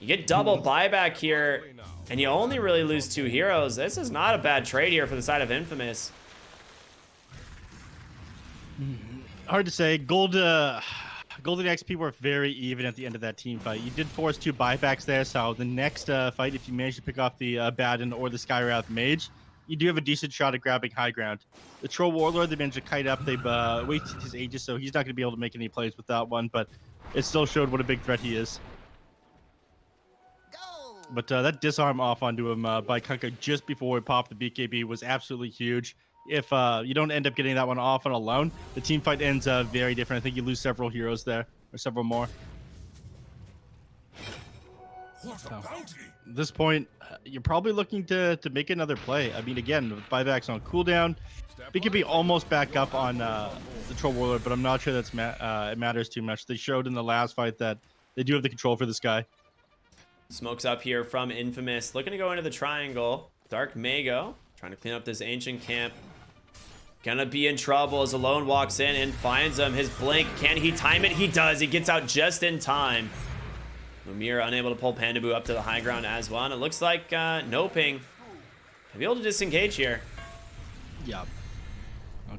You get double buyback here, and you only really lose 2 heroes. This is not a bad trade here for the side of Infamous. Hard to say. Golden XP were very even at the end of that team fight. You did force 2 buybacks there, so the next fight, if you manage to pick off the Abaddon or the Skywrath Mage, you do have a decent shot at grabbing high ground. The Troll Warlord, they managed to kite up. They've wasted his Aegis, so he's not going to be able to make any plays with that one, but it still showed what a big threat he is. But that disarm off onto him by Kunkka just before he popped the BKB was absolutely huge. If you don't end up getting that one off on alone, the team fight ends very different. I think you lose several heroes there, or several more. What a bounty! At this point, you're probably looking to make another play. I mean, again, with buybacks on cooldown, BKB almost back up on the Troll Warlord, but I'm not sure that's it matters too much. They showed in the last fight that they do have the control for this guy. Smokes up here from Infamous. Looking to go into the triangle. Dark Mago trying to clean up this ancient camp. Gonna be in trouble as Alone walks in and finds him. His blink, can he time it? He does. He gets out just in time. Lumir unable to pull Pandaboo up to the high ground as well. And it looks like NoPing will be able to disengage here. Yeah.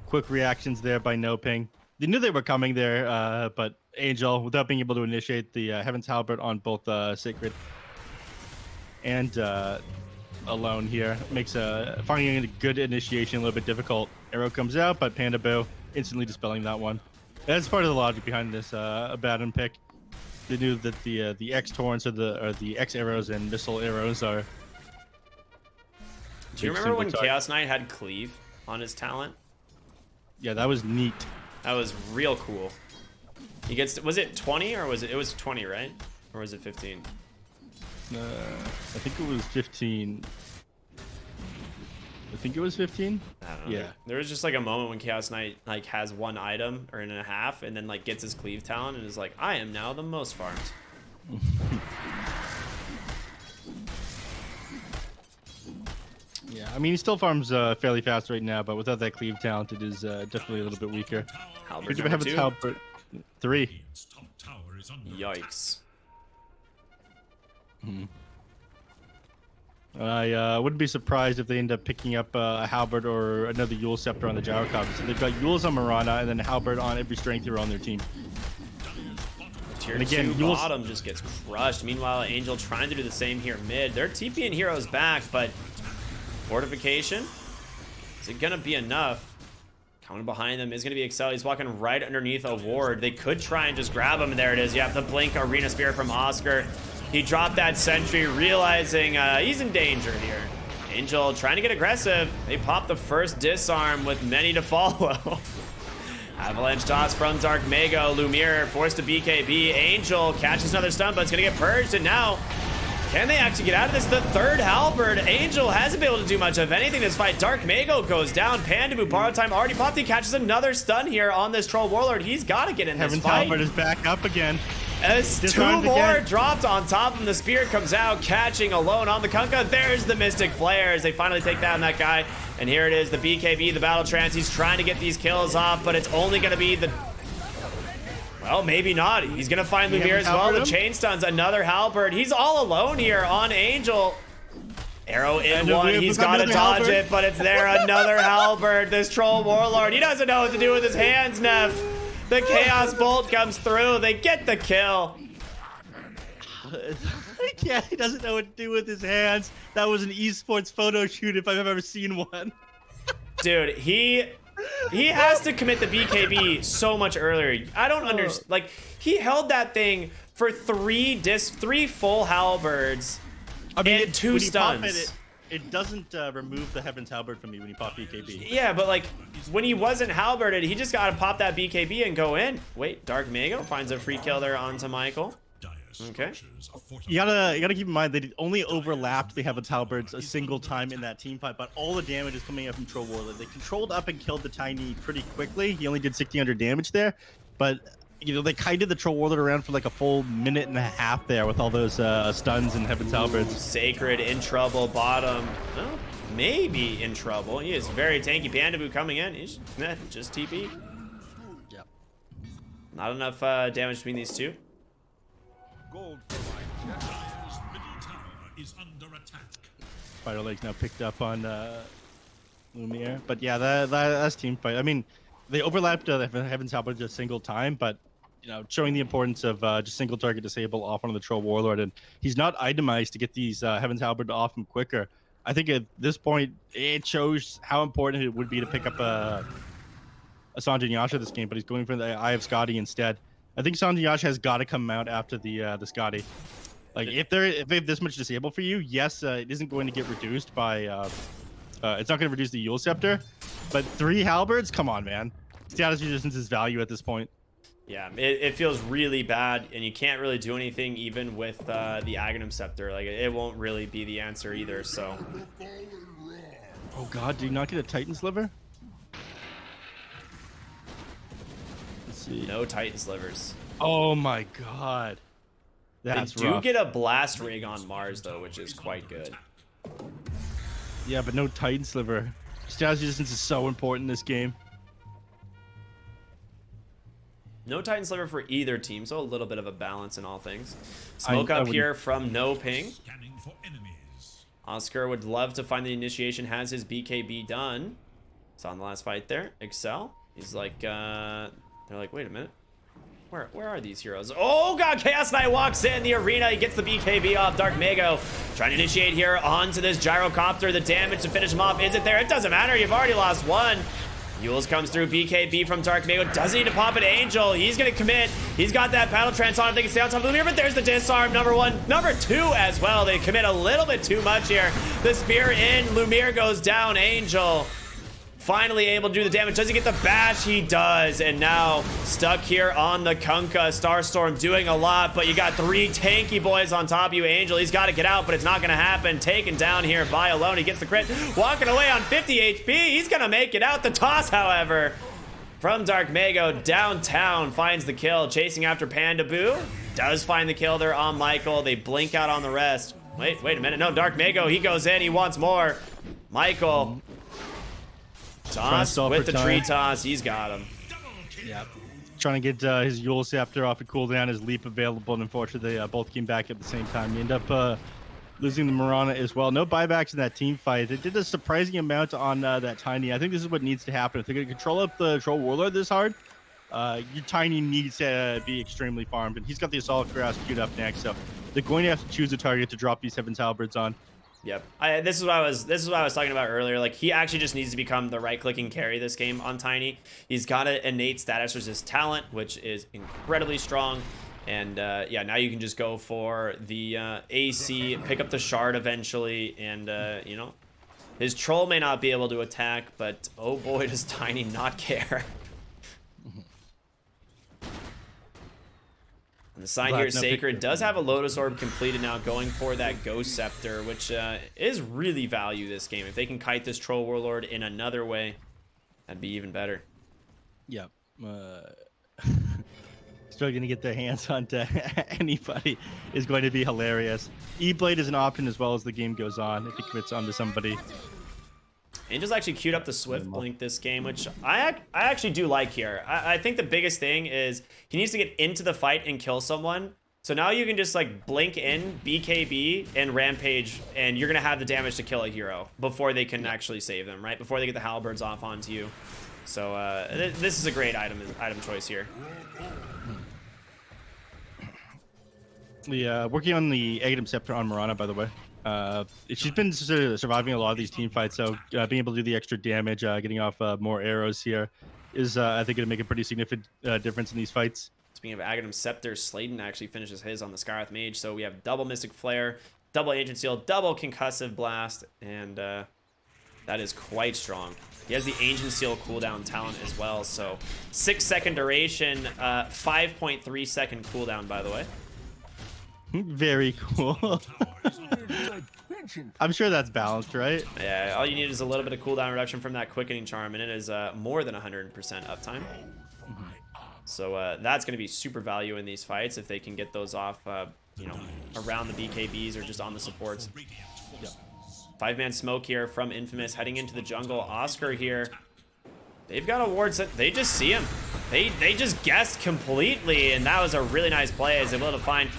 Quick reactions there by NoPing. They knew they were coming there, but Angel, without being able to initiate the Heaven's Halberd on both Sacred and Alone here, makes finding a good initiation a little bit difficult. Arrow comes out, but Pandaboo instantly dispelling that one. That's part of the logic behind this Abaddon pick. They knew that the X Torrents or the X arrows and missile arrows are. Do you remember when Chaos Knight had Cleave on his talent? Yeah, that was neat. That was real cool. He gets, was it 20 or was it was 20, right? Or was it 15? I think it was 15. I think it was 15. I don't know. Yeah. There was just like a moment when Chaos Knight like has 1 item or in a half and then like gets his Cleave talent and is like, I am now the most farmed. Yeah, I mean, he still farms fairly fast right now, but without that Cleave talent, it is definitely a little bit weaker. Halberd Could you have number its 2? Halberd 3? Radiant's top tower is under Yikes. I wouldn't be surprised if they end up picking up a Halberd or another Yule Scepter on the Gyrocopter. So they've got Yule's on Marana and then Halberd on every strength hero on their team. Tier And again, 2 Yule's- bottom just gets crushed. Meanwhile, Angel trying to do the same here mid. They're TPing heroes back, but fortification, is it gonna be enough? Coming behind them is gonna be Excel. He's walking right underneath a ward. They could try and just grab him. There it is. You have the blink arena spear from Oscar. He dropped that sentry, realizing he's in danger here. Angel trying to get aggressive. They pop the first disarm with many to follow. Avalanche toss from Dark Mago. Lumir forced to BKB. Angel catches another stun, but it's gonna get purged. And now, can they actually get out of this? The third Halberd. Angel hasn't been able to do much of anything this fight. Dark Mago goes down. Pandaboo, borrow time already popped. He catches another stun here on this Troll Warlord. He's got to get in this Heaven's fight. Halberd is back up again. As 2 Disarmed more again. dropped on top of him, the Spirit comes out, catching Alone on the Kunkka. There's the Mystic Flares. They finally take down that guy. And here it is, the BKB, the Battle Trance. He's trying to get these kills off, but it's only going to be the... Well, maybe not. He's going to find Lumir as well. The chain stuns, another Halberd. He's all alone here on Angel. Arrow in And one, he's got to another dodge halberd. it, but it's there. Another halberd. This troll warlord, he doesn't know what to do with his hands, Neff. The chaos bolt comes through. They get the kill. Yeah, he doesn't know what to do with his hands. That was an esports photo shoot if I've ever seen one. Dude, he has to commit the BKB so much earlier. I don't understand. Like, he held that thing for three full halberds and when 2 you pop stuns. it doesn't remove the Heaven's Halberd from you when you pop BKB. Yeah, but like when he wasn't halberded, he just gotta pop that BKB and go in. Wait, Dark Mago finds a free kill there onto Michael. Okay. You gotta keep in mind they only overlapped the Heaven's Halberds a single time in that team fight, but all the damage is coming up from Troll Warlord. They controlled up and killed the Tiny pretty quickly. He only did 1600 damage there, but you know they kited the Troll Warlord around for like a full minute and a half there with all those stuns and Heaven's Halberds. Sacred in trouble, bottom. Oh, maybe in trouble. He is very tanky. Pandaboo coming in. He's just TP. Yep. Not enough damage between these two. Gold for my Dire's middle tower is under attack. Spider Leg's now picked up on Lumiere, but yeah, that's team fight. I mean, they overlapped Heaven's Halberd just a single time, but you know, showing the importance of just single target disable off on the Troll Warlord, and he's not itemized to get these Heaven's Halberd off him quicker. I think at this point it shows how important it would be to pick up a Sanjay Yasha this game, but he's going for the Eye of Scotty instead. I think Sanjay Yasha has got to come out after the Scotty. Like if they have this much disable for you, yes, it isn't going to get reduced by it's not going to reduce the Yule Scepter, but 3 halberds, come on, man. Status resistance is value at this point. Yeah, it feels really bad, and you can't really do anything even with the Aghanim Scepter. Like, it won't really be the answer either, so. Oh god, do you not get a Titan's liver? Let's see. No Titan Slivers. Oh my god. That's They do rough. get a Blast Rig on Mars, though, which is quite good. Yeah, but no Titan sliver. Status resistance is so important in this game. No Titan Sliver for either team, so a little bit of a balance in all things. Smoke I up wouldn't- here from NoPing. Scanning for enemies. Oscar would love to find the initiation, has his BKB done. It's on the last fight there. Excel. He's like, they're like, wait a minute. Where are these heroes? Oh god, Chaos Knight walks in the arena. He gets the BKB off. Dark Mago trying to initiate here onto this gyrocopter. The damage to finish him off, is it there? It doesn't matter. You've already lost one. Yules comes through. BKB from Dark Mago. Doesn't need to pop an Angel. He's going to commit. He's got that Battle Trance on him. They can stay on top of Lumiere, but there's the disarm. Number 1. Number 2 as well. They commit a little bit too much here. The spear in. Lumiere goes down. Angel finally able to do the damage. Does he get the bash? He does. And now stuck here on the Kunkka. Starstorm doing a lot, but you got 3 tanky boys on top of you. Angel, he's got to get out, but it's not going to happen. Taken down here by Alone. He gets the crit. Walking away on 50 HP. He's going to make it out. The toss, however, from Dark Mago downtown finds the kill. Chasing after Pandaboo. Does find the kill there on Michael. They blink out on the rest. Wait a minute. No, Dark Mago, he goes in. He wants more. Michael. Toss with the tree toss. He's got him. Yeah. Trying to get his Yule Scepter off a cooldown, his leap available, and unfortunately they both came back at the same time. You end up losing the Mirana as well. No buybacks in that team fight. They did a surprising amount on that Tiny. I think this is what needs to happen. If they're going to control up the Troll Warlord this hard, your Tiny needs to be extremely farmed, and he's got the Assault Grass queued up next, so they're going to have to choose a target to drop these Heaven's Halberds on. Yep. This is what I was talking about earlier. Like, he actually just needs to become the right-clicking carry this game on Tiny. He's got an innate status resist talent, which is incredibly strong. And yeah, now you can just go for the AC, pick up the shard eventually, and you know, his troll may not be able to attack, but oh boy, does Tiny not care. And the side here, Sacred does have a Lotus Orb completed now, going for that Ghost Scepter, which is really value this game. If they can kite this Troll Warlord in another way, that'd be even better. Yep. Still going to get their hands onto anybody is going to be hilarious. E-Blade is an option as well as the game goes on if he commits onto somebody. Angel's actually queued up the Swift Blink this game, which I actually do like here. I think the biggest thing is he needs to get into the fight and kill someone So now you can just like blink in BKB and Rampage, and you're gonna have the damage to kill a hero before they can actually save them, right? Before they get the halberds off onto you. So this is a great item choice here. Yeah, working on the Aghanim Scepter on Mirana, by the way. She's been surviving a lot of these team fights, so being able to do the extra damage, getting off more arrows here is, I think, going to make a pretty significant difference in these fights. Speaking of Aghanim Scepter, Sladen actually finishes his on the Skywrath Mage, so we have double Mystic Flare, double Ancient Seal, double Concussive Blast, and that is quite strong. He has the Ancient Seal cooldown talent as well, so 6-second duration, 5.3 second cooldown, by the way. Very cool. I'm sure that's balanced, right? Yeah, all you need is a little bit of cooldown reduction from that Quickening Charm, and it is more than 100% uptime. So that's going to be super value in these fights if they can get those off, you know, around the BKBs or just on the supports. Yep. 5-man smoke here from Infamous heading into the jungle. Oscar here. They've got a ward set. They just see him. They just guessed completely, and that was a really nice play. Is able to find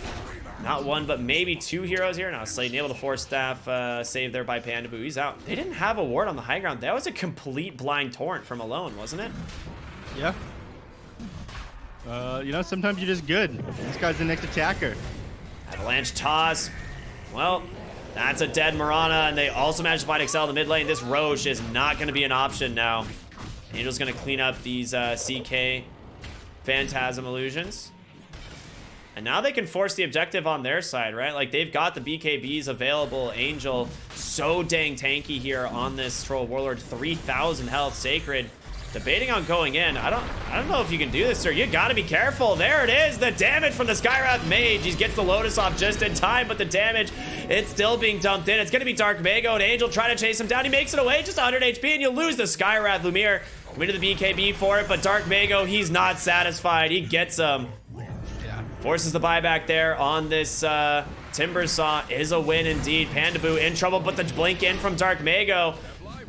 not one, but maybe two heroes here. Now Sladen able to force staff save there by Pandaboo. He's out. They didn't have a ward on the high ground. That was a complete blind torrent from Alone, wasn't it? Yeah. You know, sometimes you're just good. This guy's the next attacker. Avalanche toss. Well, that's a dead Mirana, and they also managed to find Excel in the mid lane. This Roche is not going to be an option now. Angel's going to clean up these CK Phantasm illusions. And now they can force the objective on their side, right? Like, they've got the BKBs available. Angel, so dang tanky here on this Troll Warlord. 3,000 health. Sacred debating on going in. I don't know if you can do this, sir. You gotta be careful. There it is. The damage from the Skywrath Mage. He gets the Lotus off just in time, but the damage, it's still being dumped in. It's gonna be Dark Mago, and Angel trying to chase him down. He makes it away, just 100 HP, and you lose the Skywrath. Lumiere coming to the BKB for it, but Dark Mago, he's not satisfied. He gets him. Forces the buyback there on this Timber Saw. Is a win indeed. Pandaboo in trouble, but the blink in from Dark Mago.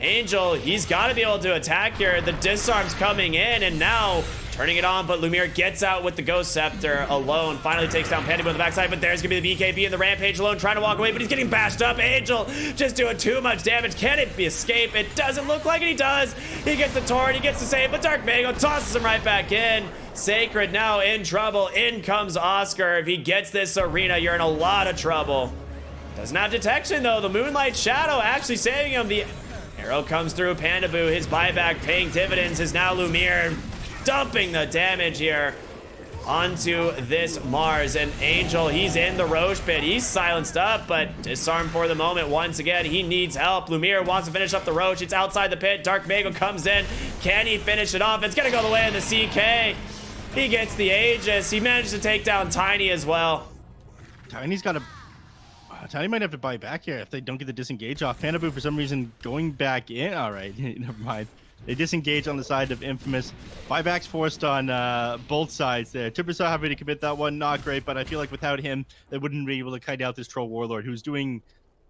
Angel, he's got to be able to attack here. The disarm's coming in, and now turning it on, but Lumiere gets out with the Ghost Scepter alone. Finally takes down Pandaboo on the backside, but there's going to be the BKB and the Rampage alone trying to walk away, but he's getting bashed up. Angel just doing too much damage. Can it be escape? It doesn't look like it. He does. He gets the torrent. He gets the save, but Dark Mago tosses him right back in. Sacred now in trouble. In comes Oscar. If he gets this arena, you're in a lot of trouble. Doesn't have detection, though. The Moonlight Shadow actually saving him. The arrow comes through. Pandaboo, his buyback paying dividends, is now Lumiere dumping the damage here onto this Mars. And Angel, he's in the Roche pit. He's silenced up, but disarmed for the moment once again. He needs help. Lumiere wants to finish up the Roche. It's outside the pit. Dark Mago comes in. Can he finish it off? It's going to go the way of the CK. He gets the Aegis. He managed to take down Tiny as well. Tiny's got a... Tiny might have to buy back here if they don't get the disengage off. Pandaboo, for some reason, going back in. All right, never mind. They disengage on the side of Infamous. Buybacks forced on both sides there. Timbersaw having to commit that one, not great, but I feel like without him, they wouldn't be able to kite out this Troll Warlord, who's doing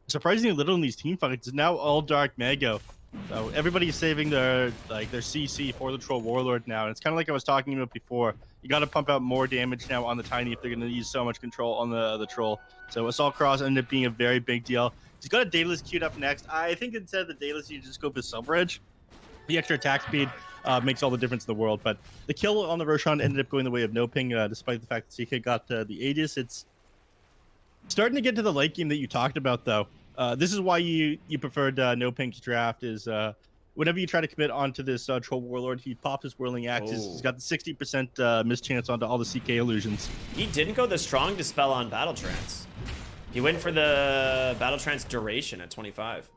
surprisingly little in these team fights. It's now all Dark Mago. So everybody's saving their CC for the Troll Warlord now. And it's kind of like I was talking about before. You got to pump out more damage now on the Tiny if they're going to use so much control on the Troll. So Assault Cross ended up being a very big deal. He's got a Daedalus queued up next. I think instead of the Daedalus, you just go for Silver Edge. The extra attack speed makes all the difference in the world. But the kill on the Roshan ended up going the way of NoPing, despite the fact that CK got the Aegis. It's starting to get to the late game that you talked about, though. This is why you preferred NoPing's draft is whenever you try to commit onto this Troll Warlord, he pops his Whirling Axes. He's got the 60% miss chance onto all the CK illusions. He didn't go the strong dispel on Battle Trance. He went for the Battle Trance duration at 25.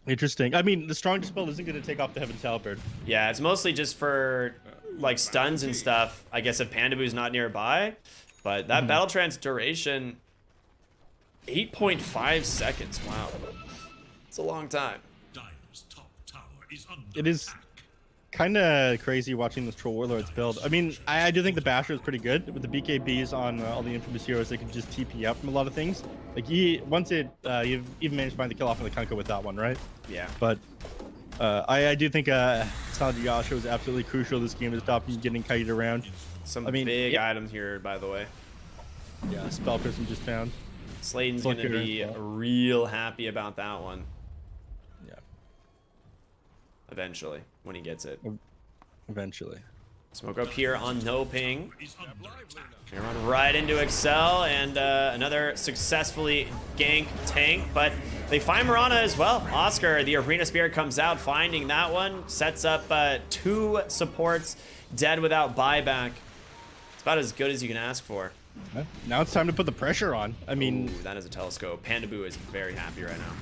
Interesting. I mean, the strong dispel isn't going to take off the Heaven's Halberd. Yeah, it's mostly just for like stuns and stuff. I guess if Pandaboo's not nearby, but that Battle Trance duration, 8.5 seconds. Wow, it's a long time. Dire's top tower is under It is kind of crazy watching this Troll Warlord's build. I mean, I do think the Basher is pretty good with the BKBs on all the Infamous heroes. They can just TP out from a lot of things. Like you've even managed to find the kill off on the Kunkka with that one, right? Yeah. But I do think Sanji Yasha was absolutely crucial this game to stop him getting kited around. Some I mean, big items here, by the way. Yeah, spell prism just found. Slayton's going to Flicker be as well. real happy about that one Yeah, eventually when he gets it. eventually. Smoke up here on NoPing. Step lively now. They run right into Excel, and another successfully ganked tank, but they find Mirana as well. Oscar, the Arena Spirit, comes out, finding that one, sets up 2 supports dead without buyback. It's about as good as you can ask for. Now it's time to put the pressure on. I mean, Ooh, that is a telescope. Pandaboo is very happy right now.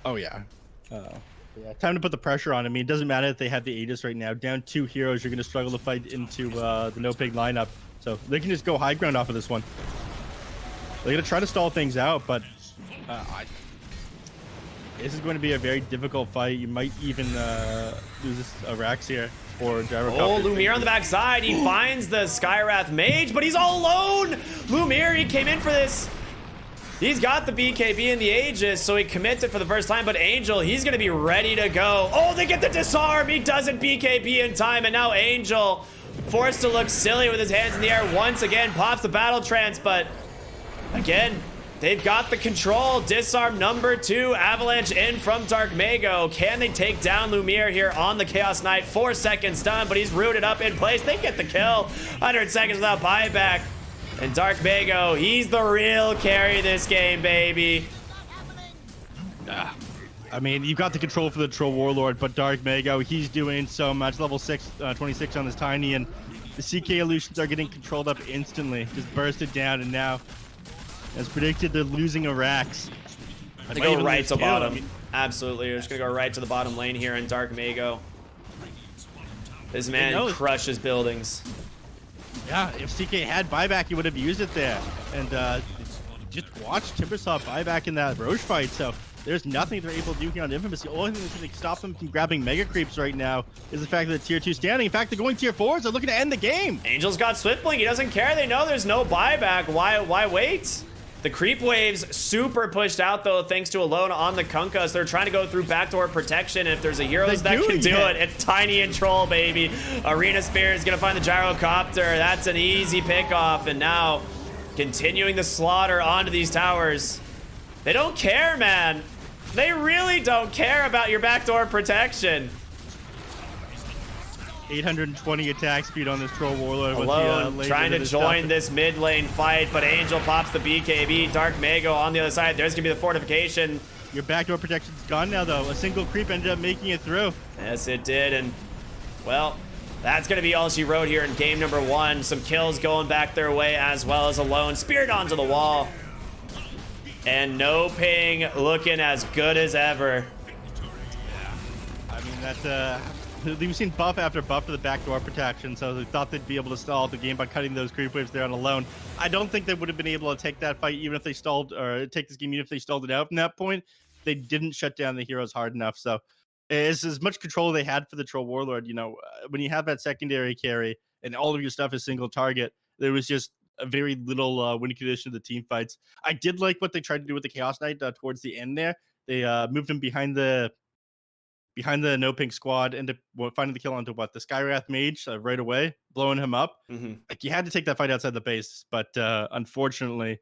oh yeah. Yeah, time to put the pressure on. I mean, it doesn't matter if they have the Aegis right now. Down 2 heroes, you're going to struggle to fight into the NoPing lineup. So they can just go high ground off of this one. They're going to try to stall things out, but this is going to be a very difficult fight. You might even lose this Rax here or Gyrocopter. Oh, Lumiere on the backside. He finds the Skywrath Mage, but he's all alone. Lumiere, he came in for this. He's got the BKB and the Aegis, so he commits it for the first time, but Angel, he's going to be ready to go. Oh, they get the disarm. He doesn't BKB in time, and now Angel, forced to look silly with his hands in the air, once again pops the battle trance, but again, they've got the control. Disarm number 2, Avalanche in from Dark Mago. Can they take down Lumiere here on the Chaos Knight? 4 seconds done, but he's rooted up in place. They get the kill. 100 seconds without buyback. And Dark Mago, he's the real carry this game, baby. I mean, you've got the control for the Troll Warlord, but Dark Mago, he's doing so much. Level 26 on this Tiny, and the CK illusions are getting controlled up instantly. Just bursted down, and now, as predicted, they're losing a Rax. They go right to bottom. Absolutely. They're just going to go right to the bottom lane here in Dark Mago. This man crushes buildings. Yeah, if CK had buyback, he would have used it there. And just watch Timbersaw buyback in that Roche fight. So there's nothing they're able to do here on Infamous. The only thing that's going to stop them from grabbing Mega Creeps right now is the fact that tier 2 standing. In fact, they're going tier 4s. They're looking to end the game. Angel's got Swift Blink. He doesn't care. They know there's no buyback. Why wait? The creep waves super pushed out, though, thanks to Alone on the Kunkka. So they're trying to go through backdoor protection. And if there's a Heroes that can do it, it's Tiny and Troll, baby. Arena Spirit is going to find the Gyrocopter. That's an easy pickoff. And now continuing the slaughter onto these towers. They don't care, man. They really don't care about your backdoor protection. 820 attack speed on this Troll Warlord. Alone trying to join this mid lane fight, but Angel pops the BKB. Dark Mago on the other side. There's going to be the fortification. Your backdoor protection's gone now, though. A single creep ended up making it through. Yes, it did. And, well, that's going to be all she wrote here in game number 1. Some kills going back their way as well as Alone. Spirit onto the wall. And NoPing looking as good as ever. I mean, that's we've seen buff after buff to the backdoor protection, so they thought they'd be able to stall the game by cutting those creep waves there on Alone. I don't think they would have been able to take that fight even if they stalled, or take this game even if they stalled it out from that point. They didn't shut down the heroes hard enough, so it's as much control they had for the Troll Warlord. You know, when you have that secondary carry and all of your stuff is single target, there was just a very little winning condition of the team fights. I did like what they tried to do with the Chaos Knight towards the end there. They moved him behind the NoPing squad, and finding the kill onto the Skywrath Mage right away, blowing him up. Like, you had to take that fight outside the base, but unfortunately,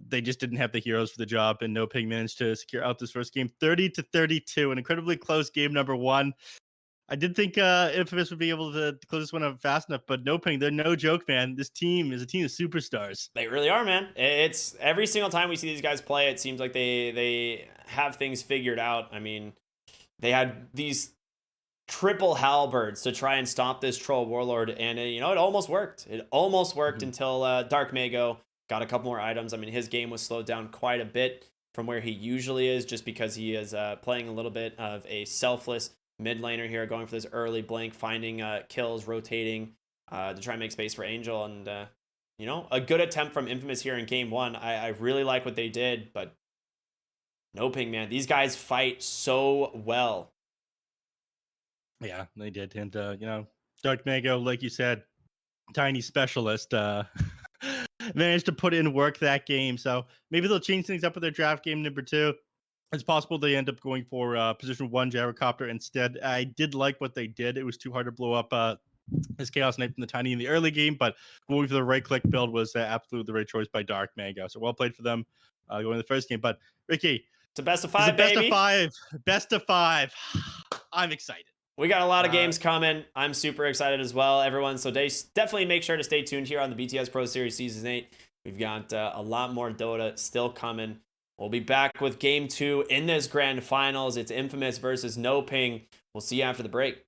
they just didn't have the heroes for the job, and NoPing managed to secure out this first game 30-32, an incredibly close game number 1. I did think Infamous would be able to close this one up fast enough, but NoPing, they're no joke, man. This team is a team of superstars. They really are, man. It's every single time we see these guys play, it seems like they have things figured out. I mean, they had these triple halberds to try and stop this Troll Warlord, and it almost worked. It almost worked until Dark Mago got a couple more items. I mean, his game was slowed down quite a bit from where he usually is, just because he is playing a little bit of a selfless mid laner here, going for this early blink, finding kills, rotating to try and make space for Angel. And, a good attempt from Infamous here in game 1. I really like what they did, but NoPing, man, these guys fight so well. Yeah, they did. And, Dark Mago, like you said, tiny specialist, managed to put in work that game. So maybe they'll change things up with their draft game number 2. It's possible they end up going for position 1 Gyrocopter instead. I did like what they did. It was too hard to blow up his Chaos Knight from the Tiny in the early game, but going for the right click build was absolutely the right choice by Dark Mango. So well played for them going in the first game. But Ricky, It's a best of it's a five, best baby. of five. Best of five. I'm excited. We got a lot of games coming. I'm super excited as well, everyone. So definitely make sure to stay tuned here on the BTS Pro Series Season 8. We've got a lot more Dota still coming. We'll be back with Game 2 in this grand finals. It's Infamous versus NoPing. We'll see you after the break.